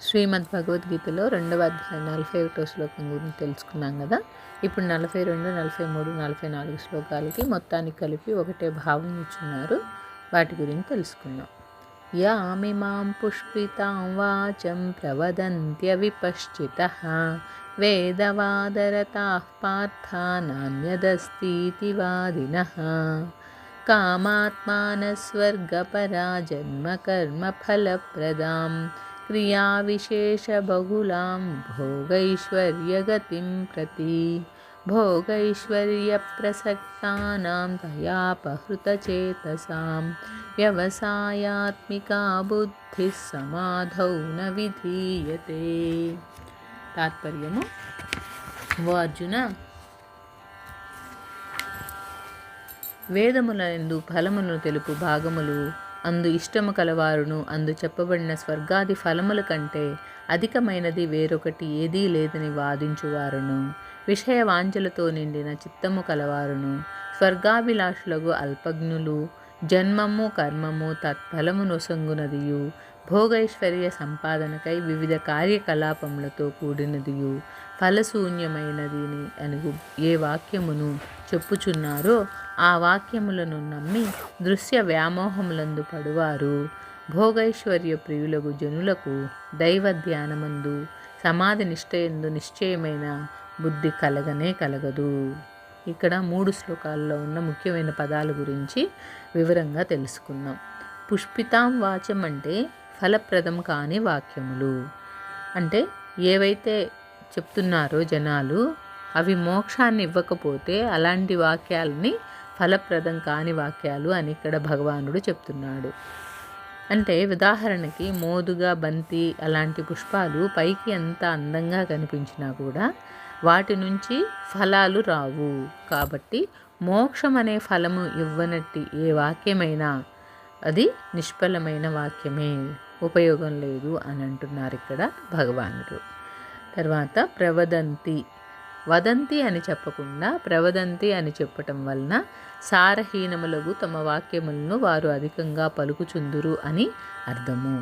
శ్రీమద్ భగవద్గీతలో 2వ అధ్యాయం 41వ శ్లోకం గురించి తెలుసుకున్నాం కదా. ఇప్పుడు 42, 43, 44 శ్లోకాలకి మొత్తానికి కలిపి ఒకటే భావం ఇచ్చున్నారు. వాటి గురించి తెలుసుకుందాం. యామిమాం పుష్పితాం వాచం ప్రవదంత్యవిపశ్చితః వేదవాదరతాః పార్థ నాన్యదస్తీతి వాదినః కామాత్మానస్వర్గపరా జన్మ కర్మ ఫలప్రదాం క్రియావిశేషబహుళాం భోగైశ్వర్యగతిం ప్రతి భోగైశ్వర్యప్రసక్తానాం దయాపహృతచేతసాం వ్యవసాయాత్మికా బుద్ధిః సమాధౌ న విధీయతే. తాత్పర్యము: ఓ అర్జున, వేదములందు ఫలములను తెలుపు భాగములు అందు ఇష్టము కలవారును అందు చెప్పబడిన స్వర్గాది ఫలముల కంటే అధికమైనది వేరొకటి ఏదీ లేదని వాదించువారును, విషయ వాంఛలతో నిండిన చిత్తము కలవారును, స్వర్గాభిలాషులకు అల్పజ్ఞులు, జన్మము కర్మము తత్ఫలము నొసంగునదియు, భోగైశ్వర్య సంపాదనకై వివిధ కార్యకలాపములతో కూడినదియు, ఫలశూన్యమైనది అని ఏ వాక్యమును చెప్పుచున్నారో ఆ వాక్యములను నమ్మి దృశ్య వ్యామోహములందు పడువారు భోగైశ్వర్య ప్రియులకు జనులకు దైవ ధ్యానమందు సమాధి నిష్ఠయందు నిశ్చయమైన బుద్ధి కలగనే కలగదు. ఇక్కడ 3 శ్లోకాల్లో ఉన్న ముఖ్యమైన పదాల గురించి వివరంగా తెలుసుకుందాం. పుష్పితాం వాచం అంటే ఫలప్రదం కాని వాక్యములు. అంటే ఏవైతే చెప్తున్నారో జనాలు అవి మోక్షాన్ని ఇవ్వకపోతే అలాంటి వాక్యాలని ఫలప్రదం కాని వాక్యాలు అని ఇక్కడ భగవానుడు చెప్తున్నాడు. అంటే ఉదాహరణకి మోదుగా, బంతి అలాంటి పుష్పాలు పైకి ఎంత అందంగా కనిపించినా కూడా వాటి నుంచి ఫలాలు రావు. కాబట్టి మోక్షం అనే ఫలము ఇవ్వనట్టి ఏ వాక్యమైనా అది నిష్ఫలమైన వాక్యమే, ఉపయోగం లేదు అని అంటున్నారు ఇక్కడ భగవానుడు. తర్వాత ప్రవదంతి, వదంతి అని చెప్పకుండా ప్రవదంతి అని చెప్పటం వలన సారహీనములకు తమ వాక్యములను వారు అధికంగా పలుకుచుందురు అని అర్థము.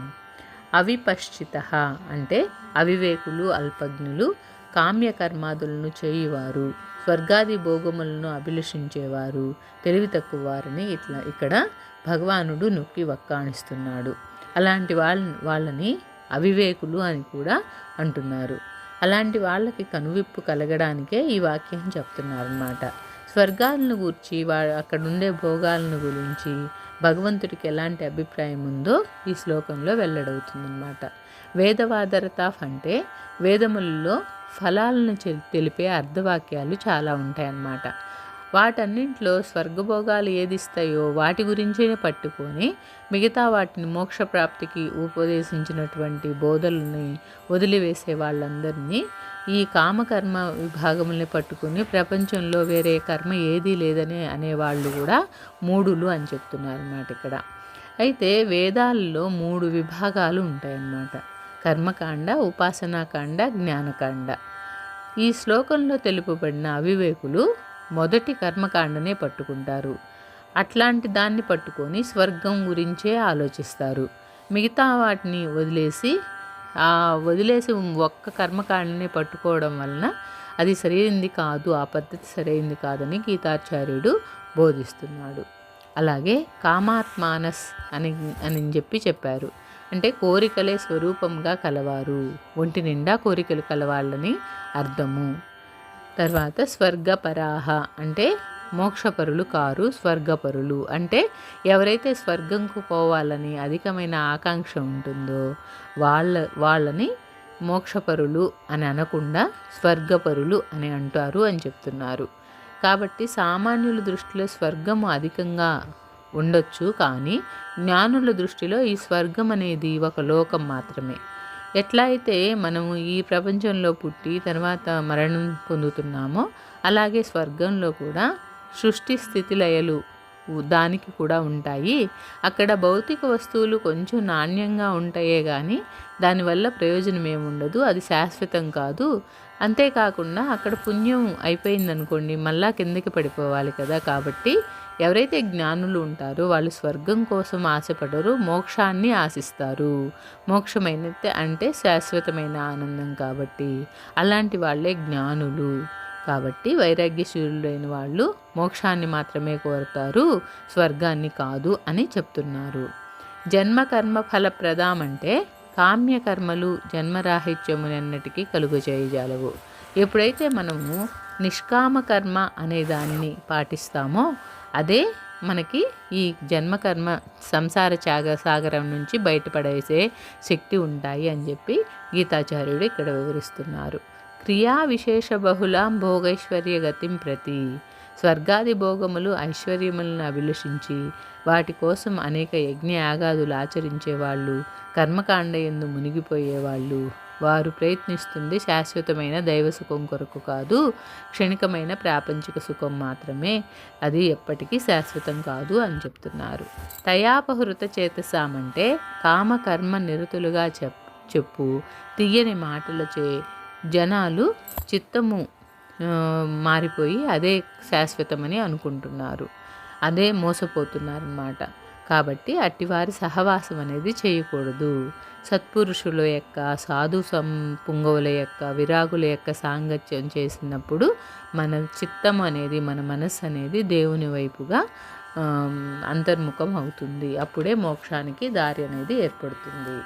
అవిపశ్చిత అంటే అవివేకులు, అల్పజ్ఞులు, కామ్యకర్మాదులను చేయువారు, స్వర్గాది భోగములను అభిలషించేవారు, తెలివి తక్కువ వారిని ఇక్కడ భగవానుడు నొక్కి వక్కాణిస్తున్నాడు. అలాంటి వాళ్ళని అవివేకులు అని కూడా అంటున్నారు. అలాంటి వాళ్ళకి కనువిప్పు కలగడానికే ఈ వాక్యం చెప్తున్నారన్నమాట. స్వర్గాలను గూర్చి అక్కడుండే భోగాలను గురించి భగవంతుడికి ఎలాంటి అభిప్రాయం ఉందో ఈ శ్లోకంలో వెల్లడవుతుందన్నమాట. వేదవాదరత అంటే వేదములలో ఫలాలను తెలిపే అర్ధవాక్యాలు చాలా ఉంటాయన్నమాట. వాటన్నింటిలో స్వర్గభోగాలు ఏది ఇస్తాయో వాటి గురించే పట్టుకొని మిగతా వాటిని మోక్షప్రాప్తికి ఉపదేశించినటువంటి బోధల్ని వదిలివేసే వాళ్ళందరినీ ఈ కామకర్మ విభాగముల్ని పట్టుకుని ప్రపంచంలో వేరే కర్మ ఏదీ లేదని అనేవాళ్ళు కూడా మూఢులు అని చెప్తున్నారు అన్నమాట ఇక్కడ. అయితే వేదాల్లో 3 విభాగాలు ఉంటాయన్నమాట: కర్మకాండ, ఉపాసనాకాండ, జ్ఞానకాండ. ఈ శ్లోకంలో తెలుపబడిన అవివేకులు మొదటి కర్మకాండనే పట్టుకుంటారు. అట్లాంటి దాన్ని పట్టుకొని స్వర్గం గురించే ఆలోచిస్తారు. మిగతా వాటిని వదిలేసి ఒక్క కర్మకాండనే పట్టుకోవడం వలన అది సరైనది కాదు, ఆ పద్ధతి సరైనది కాదని గీతాచార్యుడు బోధిస్తున్నాడు. అలాగే కామాత్మానస్ అని చెప్పారు. అంటే కోరికలే స్వరూపంగా కలవారు, ఒంటి నిండా కోరికలు కలవాళ్ళని అర్థము. తర్వాత స్వర్గపరాహ అంటే మోక్షపరులు కారు, స్వర్గపరులు అంటే ఎవరైతే స్వర్గంకు పోవాలని అధికమైన ఆకాంక్ష ఉంటుందో వాళ్ళని మోక్షపరులు అని అనకుండా స్వర్గపరులు అని అంటారు అని చెప్తున్నారు. కాబట్టి సామాన్యుల దృష్టిలో స్వర్గము అధికంగా ఉండొచ్చు, కానీ జ్ఞానుల దృష్టిలో ఈ స్వర్గం అనేది ఒక లోకం మాత్రమే. ఎట్లా అయితే మనము ఈ ప్రపంచంలో పుట్టి తర్వాత మరణం పొందుతున్నామో అలాగే స్వర్గంలో కూడా సృష్టి స్థితి లయలు దానికి కూడా ఉంటాయి. అక్కడ భౌతిక వస్తువులు కొంచెం నాణ్యంగా ఉంటాయే కానీ దానివల్ల ప్రయోజనం ఏముండదు, అది శాశ్వతం కాదు. అంతేకాకుండా అక్కడ పుణ్యం అయిపోయిందనుకోండి మళ్ళా కిందకి పడిపోవాలి కదా. కాబట్టి ఎవరైతే జ్ఞానులు ఉంటారో వాళ్ళు స్వర్గం కోసం ఆశపడరు, మోక్షాన్ని ఆశిస్తారు. మోక్షమైనతే అంటే శాశ్వతమైన ఆనందం కాబట్టి అలాంటి వాళ్ళే జ్ఞానులు. కాబట్టి వైరాగ్యశీలుడైన వాళ్ళు మోక్షాన్ని మాత్రమే కోరుతారు, స్వర్గాన్ని కాదు అని చెప్తున్నారు. జన్మ కర్మ ఫలప్రదం అంటే కామ్యకర్మలు జన్మరాహిత్యమునన్నిటికీ కలుగజేయజాలవు. ఎప్పుడైతే మనము నిష్కామ కర్మ అనే దాన్ని పాటిస్తామో అదే మనకి ఈ జన్మకర్మ సంసార సాగరం నుంచి బయటపడేసే శక్తి ఉంటాయి అని చెప్పి గీతాచార్యుడు ఇక్కడ వివరిస్తున్నారు. క్రియా విశేష బహుళాం భోగైశ్వర్య గతిం ప్రతి. స్వర్గాది భోగములు ఐశ్వర్యములను అభిలషించి వాటి కోసం అనేక యజ్ఞయాగాదులు ఆచరించేవాళ్ళు, కర్మకాండయందు మునిగిపోయేవాళ్ళు, వారు ప్రయత్నిస్తుంది శాశ్వతమైన దైవ సుఖం కొరకు కాదు, క్షణికమైన ప్రాపంచిక సుఖం మాత్రమే, అది ఎప్పటికీ శాశ్వతం కాదు అని చెప్తున్నారు. తయాపహృత చేతసామంటే కామకర్మ నిరతులుగా చెప్పు తీయని మాటలచే జనాలు చిత్తము మారిపోయి అదే శాశ్వతమని అనుకుంటున్నారు, అదే మోసపోతున్నారన్నమాట. కాబట్టి అట్టివారి సహవాసం అనేది చేయకూడదు. సత్పురుషుల యొక్క, సాధు పుంగవుల యొక్క, విరాగుల యొక్క సాంగత్యం చేసినప్పుడు మన చిత్తం అనేది, మన మనస్సు అనేది దేవుని వైపుగా అంతర్ముఖం అవుతుంది. అప్పుడే మోక్షానికి దారి అనేది ఏర్పడుతుంది.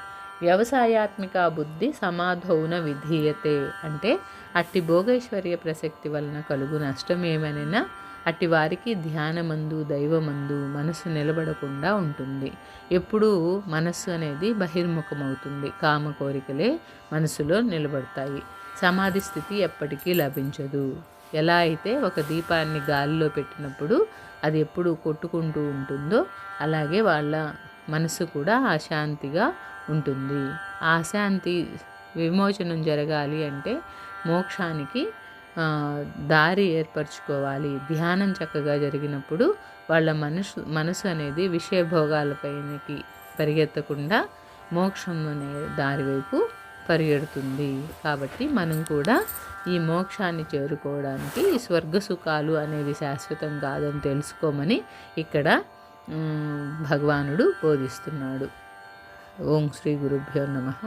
వ్యవసాయాత్మిక బుద్ధి సమాధౌన విధీయతే అంటే అట్టి భోగైశ్వర్య ప్రసక్తి వలన కలుగు నష్టమేమనైనా అట్టి వారికి ధ్యానమందు దైవమందు మనసు నిలబడకుండా ఉంటుంది. ఎప్పుడూ మనస్సు అనేది బహిర్ముఖమవుతుంది, కామ కోరికలే మనసులో నిలబడతాయి. సమాధి స్థితి ఎప్పటికీ లభించదు. ఎలా అయితే ఒక దీపాన్ని గాలిలో పెట్టినప్పుడు అది ఎప్పుడు కొట్టుకుంటూ ఉంటుందో అలాగే వాళ్ళ మనసు కూడా అశాంతిగా ఉంటుంది. ఆ అశాంతి విమోచనం జరగాలి అంటే మోక్షానికి దారి ఏర్పరచుకోవాలి. ధ్యానం చక్కగా జరిగినప్పుడు వాళ్ళ మనసు అనేది విషయభోగాలపైనకి పరిగెత్తకుండా మోక్షం అనే దారి వైపు పరిగెడుతుంది. కాబట్టి మనం కూడా ఈ మోక్షాన్ని చేరుకోవడానికి ఈ స్వర్గ సుఖాలు అనేవి శాశ్వతం కాదని తెలుసుకోమని ఇక్కడ భగవానుడు బోధిస్తున్నాడు. ఓం శ్రీ గురుభ్యో నమః.